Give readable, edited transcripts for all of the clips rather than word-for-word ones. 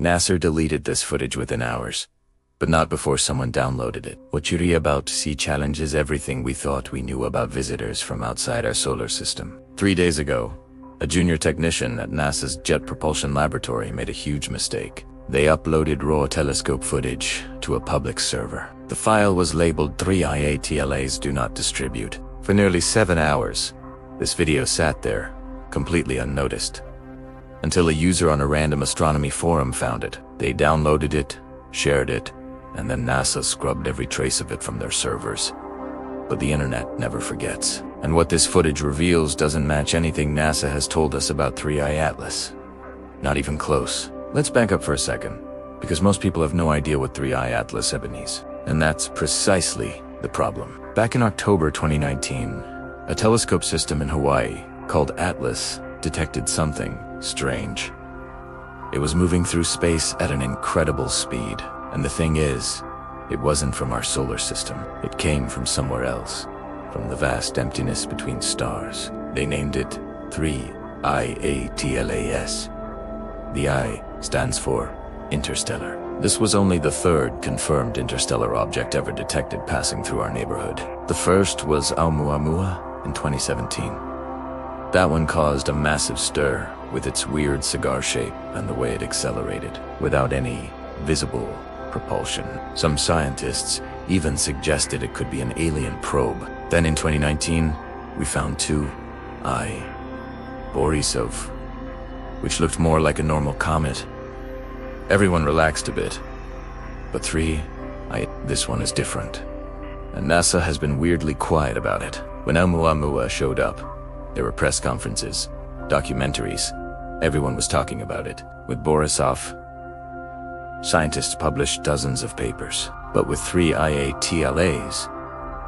NASA deleted this footage within hours, but not before someone downloaded it. What you're about to see challenges everything we thought we knew about visitors from outside our solar system. 3 days ago, a junior technician at NASA's Jet Propulsion Laboratory made a huge mistake. They uploaded raw telescope footage to a public server. The file was labeled 3IATLAs do not distribute. For nearly 7 hours, this video sat there, completely unnoticed, until a user on a random astronomy forum found it. They downloaded it, shared it, and then NASA scrubbed every trace of it from their servers. But the internet never forgets. And what this footage reveals doesn't match anything NASA has told us about 3I Atlas. Not even close. Let's back up for a second, because most people have no idea what 3I Atlas means. And that's precisely the problem. Back in October 2019, a telescope system in Hawaii called Atlas detected something strange. It was moving through space at an incredible speed. And the thing is, it wasn't from our solar system. It came from somewhere else, from the vast emptiness between stars. They named it 3IATLAS. The I stands for Interstellar. This was only the third confirmed interstellar object ever detected passing through our neighborhood. The first was Oumuamua in 2017. That one caused a massive stir with its weird cigar shape and the way it accelerated, without any visible propulsion. Some scientists even suggested it could be an alien probe. Then in 2019, we found 2I Borisov, which looked more like a normal comet. Everyone relaxed a bit. But 3I, this one is different. And NASA has been weirdly quiet about it. When Oumuamua showed up, there were press conferences, documentaries. Everyone was talking about it. With Borisov, scientists published dozens of papers. But with 3IATLAs,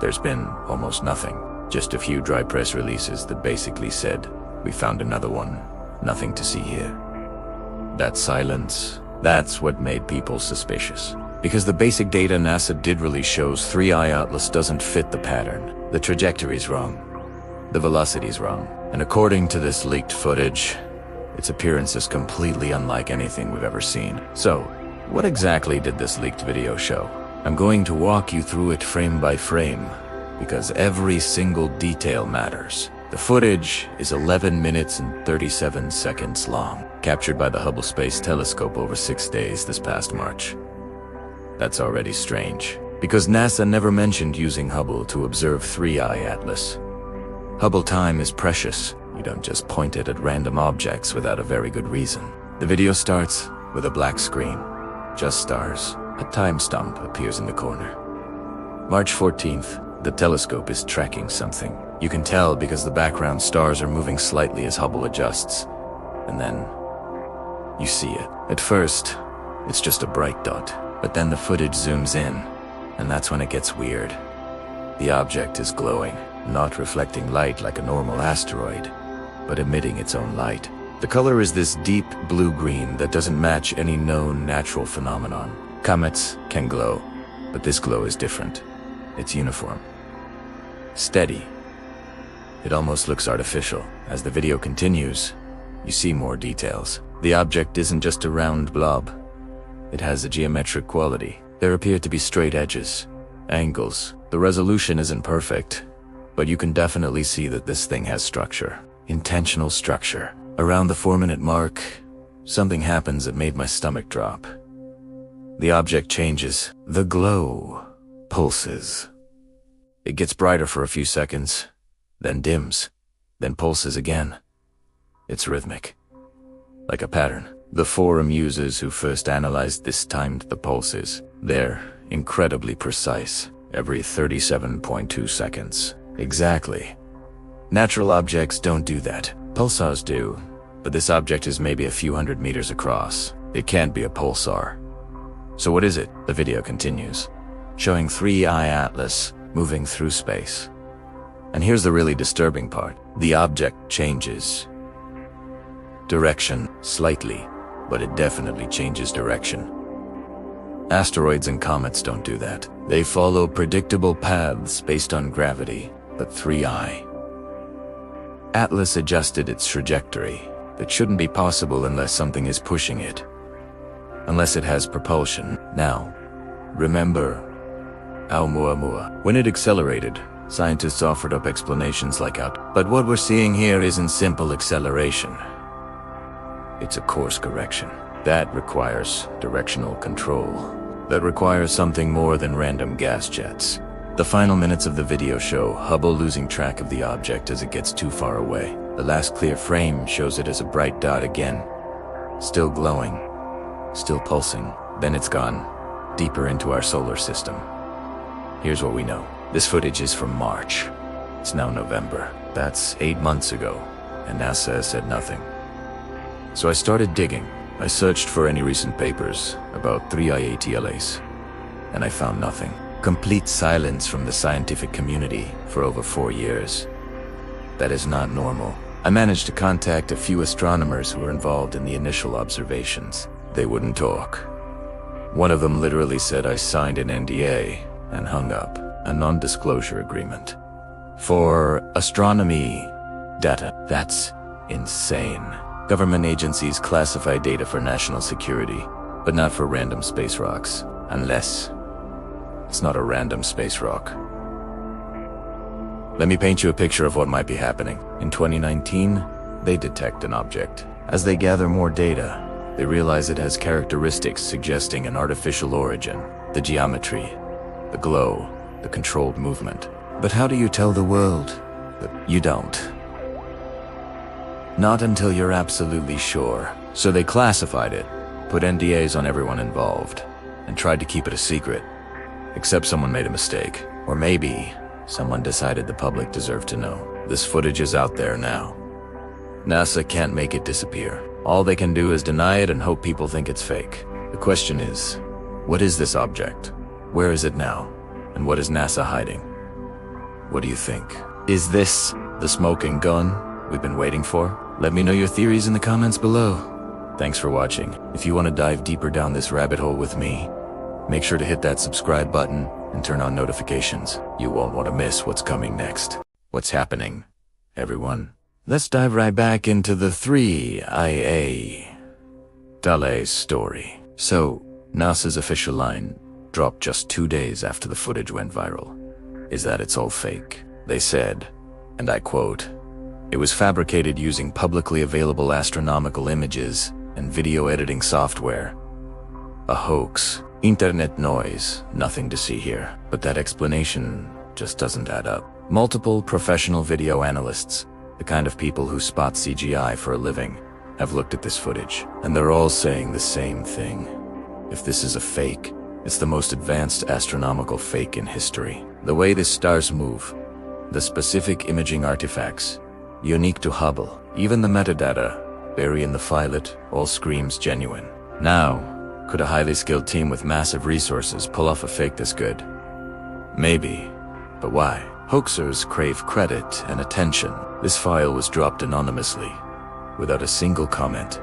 there's been almost nothing. Just a few dry press releases that basically said, we found another one. Nothing to see here. That silence, that's what made people suspicious. Because the basic data NASA did release shows 3I Atlas doesn't fit the pattern. The trajectory's wrong. The velocity's wrong. And according to this leaked footage, its appearance is completely unlike anything we've ever seen. So, what exactly did this leaked video show? I'm going to walk you through it frame by frame, because every single detail matters. The footage is 11 minutes and 37 seconds long, captured by the Hubble Space Telescope over 6 days this past March. That's already strange, because NASA never mentioned using Hubble to observe 3I Atlas. Hubble time is precious. You don't just point it at random objects without a very good reason. The video starts with a black screen. Just stars. A time stamp appears in the corner. March 14th, the telescope is tracking something. You can tell because the background stars are moving slightly as Hubble adjusts. And then, you see it. At first, it's just a bright dot. But then the footage zooms in, and that's when it gets weird. The object is glowing, not reflecting light like a normal asteroid, but emitting its own light. The color is this deep blue-green that doesn't match any known natural phenomenon. Comets can glow, but this glow is different. It's uniform. Steady. It almost looks artificial. As the video continues, you see more details. The object isn't just a round blob. It has a geometric quality. There appear to be straight edges, angles. The resolution isn't perfect, but you can definitely see that this thing has structure. Intentional structure. Around the 4-minute mark, something happens that made my stomach drop. The object changes. The glow pulses. It gets brighter for a few seconds, then dims, then pulses again. It's rhythmic, like a pattern. The forum users who first analyzed this timed the pulses. They're incredibly precise, every 37.2 seconds. Exactly. Natural objects don't do that. Pulsars do, but this object is maybe a few hundred meters across. It can't be a pulsar. So what is it? The video continues, showing 3I Atlas moving through space. And here's the really disturbing part. The object changes direction slightly, but it definitely changes direction. Asteroids and comets don't do that. They follow predictable paths based on gravity, but 3I Atlas adjusted its trajectory. That shouldn't be possible unless something is pushing it. unless it has propulsion. Now, remember Oumuamua. When it accelerated, scientists offered up explanations like out. But what we're seeing here isn't simple acceleration. It's a course correction. That requires directional control. That requires something more than random gas jets. The final minutes of the video show Hubble losing track of the object as it gets too far away. The last clear frame shows it as a bright dot again. Still glowing. Still pulsing. Then it's gone. Deeper into our solar system. Here's what we know. This footage is from March. It's now November. That's 8 months ago, and NASA has said nothing. So I started digging. I searched for any recent papers about 3IA TLAs, and I found nothing. Complete silence from the scientific community for over 4 years. That is not normal. I managed to contact a few astronomers who were involved in the initial observations. They wouldn't talk. One of them literally said I signed an NDA and hung up, a non-disclosure agreement. For astronomy data. That's insane. Government agencies classify data for national security, but not for random space rocks, unless it's not a random space rock. Let me paint you a picture of what might be happening. In 2019, they detect an object. As they gather more data, they realize it has characteristics suggesting an artificial origin. The geometry, the glow, the controlled movement. But how do you tell the world that you don't? Not until you're absolutely sure. So they classified it, put NDAs on everyone involved, and tried to keep it a secret. Except someone made a mistake. Or maybe someone decided the public deserved to know. This footage is out there now. NASA can't make it disappear. All they can do is deny it and hope people think it's fake. The question is, what is this object? Where is it now? And what is NASA hiding? What do you think? Is this the smoking gun we've been waiting for? Let me know your theories in the comments below. Thanks for watching. If you want to dive deeper down this rabbit hole with me, make sure to hit that subscribe button and turn on notifications. You won't want to miss what's coming next. What's happening, everyone? Let's dive right back into the 3IA TLA's story. So, NASA's official line dropped just 2 days after the footage went viral, is that it's all fake. They said, and I quote, "It was fabricated using publicly available astronomical images and video editing software. A hoax, internet noise, nothing to see here." But that explanation just doesn't add up. Multiple professional video analysts, the kind of people who spot CGI for a living, have looked at this footage, and they're all saying the same thing. If this is a fake, it's the most advanced astronomical fake in history. The way the stars move, the specific imaging artifacts, unique to Hubble, even the metadata, buried in the filet, all screams genuine. Now, could a highly skilled team with massive resources pull off a fake this good? Maybe, but why? Hoaxers crave credit and attention. This file was dropped anonymously, without a single comment,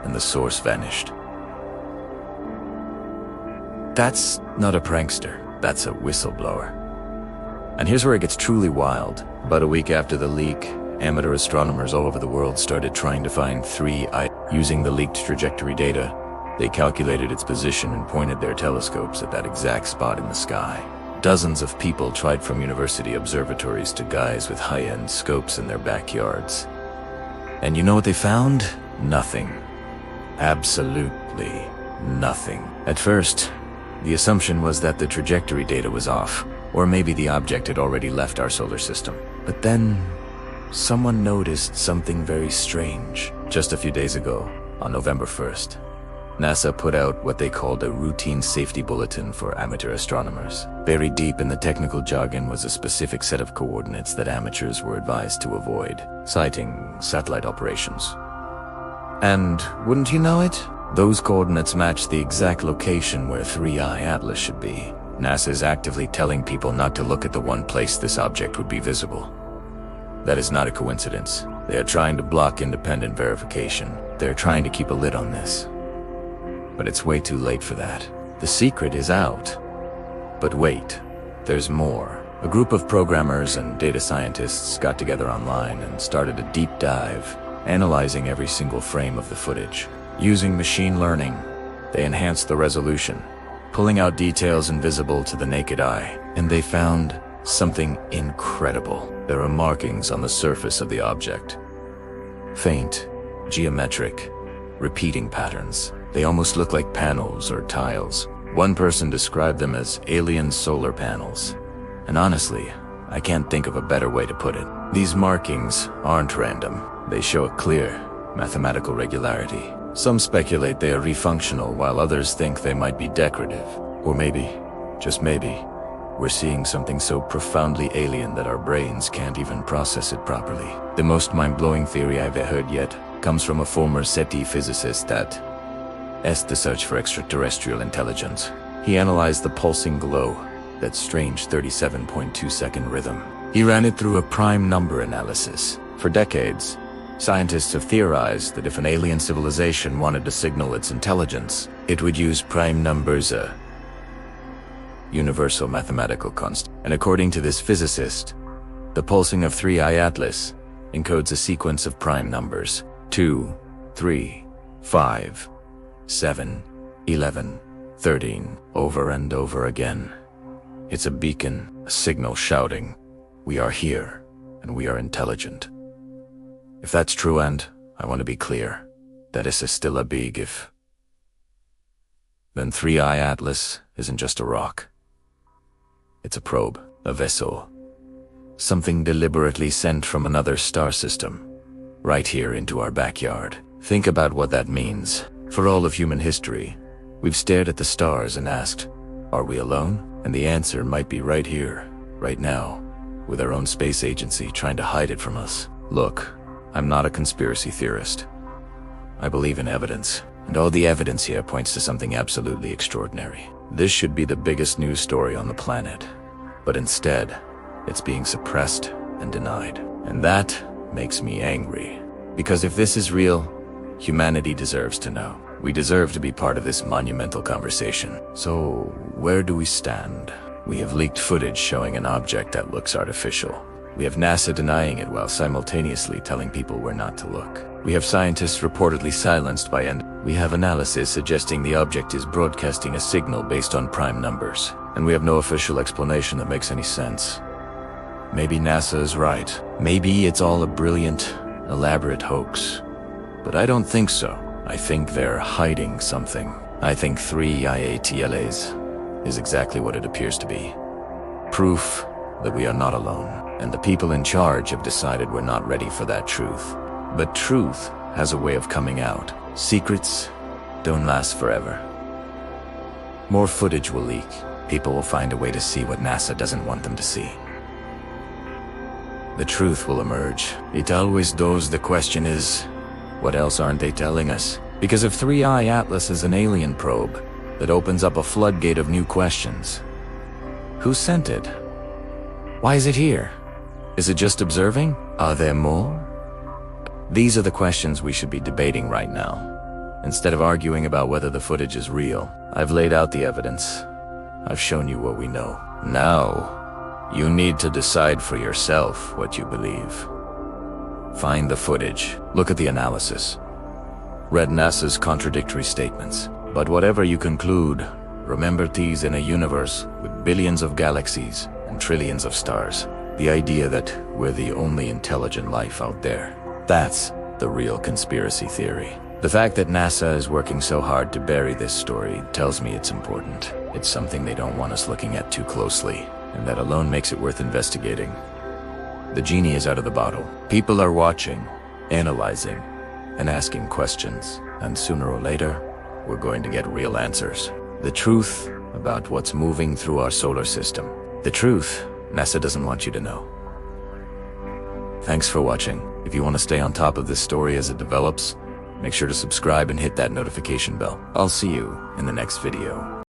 and the source vanished. That's not a prankster, that's a whistleblower. And here's where it gets truly wild. About a week after the leak, amateur astronomers all over the world started trying to find 3IA. Using the leaked trajectory data, they calculated its position and pointed their telescopes at that exact spot in the sky. Dozens of people tried, from university observatories to guys with high-end scopes in their backyards. And you know what they found? Nothing. Absolutely nothing. At first, the assumption was that the trajectory data was off, or maybe the object had already left our solar system. But then, someone noticed something very strange. Just a few days ago, on November 1st, NASA put out what they called a routine safety bulletin for amateur astronomers. Buried deep in the technical jargon was a specific set of coordinates that amateurs were advised to avoid, citing satellite operations. And wouldn't you know it? Those coordinates match the exact location where 3I Atlas should be. NASA is actively telling people not to look at the one place this object would be visible. That is not a coincidence. They are trying to block independent verification. They're trying to keep a lid on this. But it's way too late for that. The secret is out. But wait, there's more. A group of programmers and data scientists got together online and started a deep dive, analyzing every single frame of the footage. Using machine learning, They enhanced the resolution, pulling out details invisible to the naked eye, and they found something incredible. There are markings on the surface of the object. Faint, geometric, repeating patterns. They almost look like panels or tiles. One person described them as alien solar panels. And honestly, I can't think of a better way to put it. These markings aren't random. They show a clear, mathematical regularity. Some speculate they are refunctional, while others think they might be decorative. Or maybe, just maybe, we're seeing something so profoundly alien that our brains can't even process it properly. The most mind-blowing theory I've heard yet comes from a former SETI physicist that the search for extraterrestrial intelligence. He analyzed the pulsing glow, that strange 37.2-second rhythm. He ran it through a prime number analysis. For decades, scientists have theorized that if an alien civilization wanted to signal its intelligence, it would use prime numbers, a universal mathematical constant. And according to this physicist, the pulsing of 3I Atlas encodes a sequence of prime numbers: 2, 3, 5, 7, 11, 13, over and over again. It's a beacon, a signal shouting, "We are here, and we are intelligent." If that's true, and I want to be clear, that is still a big if, then 3I Atlas isn't just a rock. It's a probe, a vessel, something deliberately sent from another star system, right here into our backyard. Think about what that means. For all of human history, we've stared at the stars and asked, are we alone? And the answer might be right here, right now, with our own space agency trying to hide it from us. Look, I'm not a conspiracy theorist. I believe in evidence, and all the evidence here points to something absolutely extraordinary. This should be the biggest news story on the planet, but instead, it's being suppressed and denied. And that makes me angry. Because if this is real, humanity deserves to know. We deserve to be part of this monumental conversation. So, where do we stand? We have leaked footage showing an object that looks artificial. We have NASA denying it while simultaneously telling people where not to look. We have scientists reportedly silenced by we have analysis suggesting the object is broadcasting a signal based on prime numbers. And we have no official explanation that makes any sense. Maybe NASA is right. Maybe it's all a brilliant, elaborate hoax. But I don't think so. I think they're hiding something. I think 3IATLAs is exactly what it appears to be. Proof that we are not alone. And the people in charge have decided we're not ready for that truth. But truth has a way of coming out. Secrets don't last forever. More footage will leak. People will find a way to see what NASA doesn't want them to see. The truth will emerge. It always does. The question is, what else aren't they telling us? Because if 3I Atlas is an alien probe that opens up a floodgate of new questions, who sent it? Why is it here? Is it just observing? Are there more? These are the questions we should be debating right now. Instead of arguing about whether the footage is real, I've laid out the evidence. I've shown you what we know. Now, you need to decide for yourself what you believe. Find the footage, look at the analysis, read NASA's contradictory statements. But whatever you conclude, remember these in a universe with billions of galaxies and trillions of stars. The idea that we're the only intelligent life out there. That's the real conspiracy theory. The fact that NASA is working so hard to bury this story tells me it's important. It's something they don't want us looking at too closely, and that alone makes it worth investigating. The genie is out of the bottle. People are watching, analyzing, and asking questions. And sooner or later, we're going to get real answers. The truth about what's moving through our solar system. The truth NASA doesn't want you to know. Thanks for watching. If you want to stay on top of this story as it develops, make sure to subscribe and hit that notification bell. I'll see you in the next video.